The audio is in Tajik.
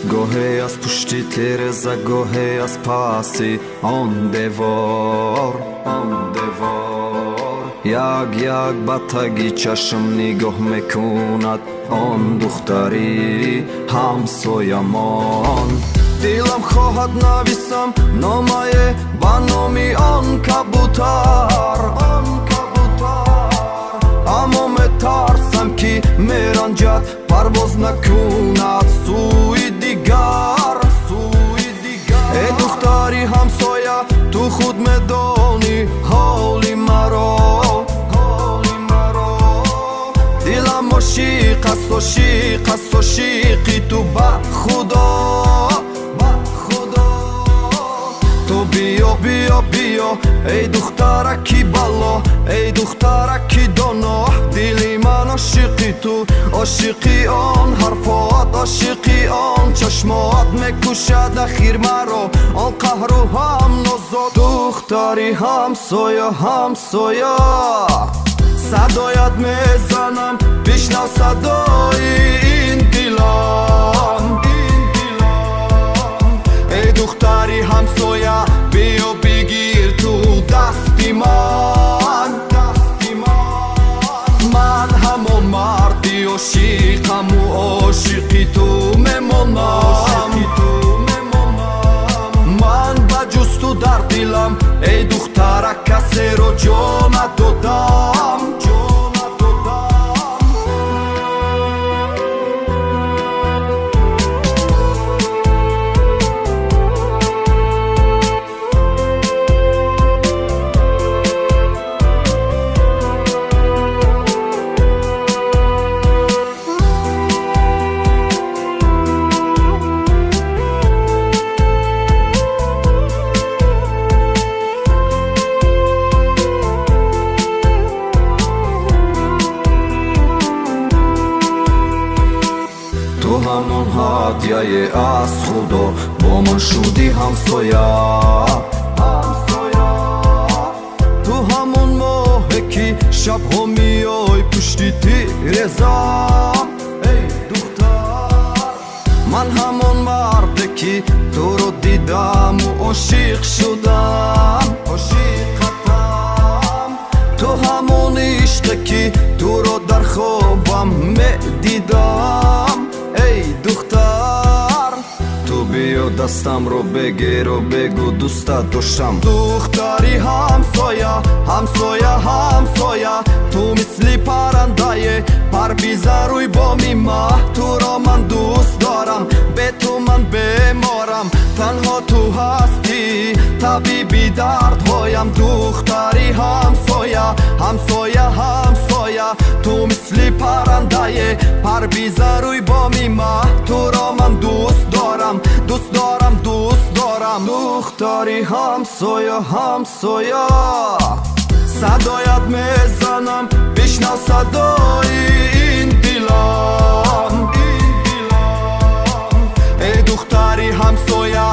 گاهی از پشتی ترزا گاهی از پاسی آن دیوار як ба таги чашм нигоҳ мекунад он духтари ҳамсоямон дилам хоҳад нависам номае ба номи он кабутар аммо метарсам ки меранҷад парвоз накунад сӯи дигар э духтари ҳамсоя ту худ медонӣ ҳоли маро дилам ошиқ аст ошиқи ту ба худо ту биё эй духтараки бало эй духтараки доно дили ман ошиқи ту ошиқи он ҳарфот ошиқи он чашмот мекушад ахир маро он қаҳру ҳам нозод духтари ҳамсоя садоят мезанам бишнав садои ин дилам эй духтари ҳамсоя биё бигир ту дасти ман ман ҳамон марди ошиқаму ошиқи ту мемонам ман ба ҷусту дар дилам эй духтара касеро ҷо надодам ту ҳамон ҳадияе аз худо бо ман шуди ҳамсоя ту ҳамон моҳе ки шабҳо миёй пушти тирезам эй духтар ман ҳамон марде ки туро дидаму ошиқ шудам ту ҳамон ишқе ки туро дар хобам медидам эй духтар ту биё дастамро бегиро бегу дӯстат доштам духтари ҳамсоя ту мисли паррандае пар бизан рӯи боми ма туро ман дӯст дорам бе ту ман беморам танҳо ту ҳастӣ табиби дардҳоям духтари ҳамсоя ту мисли паррандае пар бизан рӯи боми ма туро ман дӯст дорам духтари ҳамсоя садоят мезанам бишнав садои ин дилам эй духтари ҳамсоя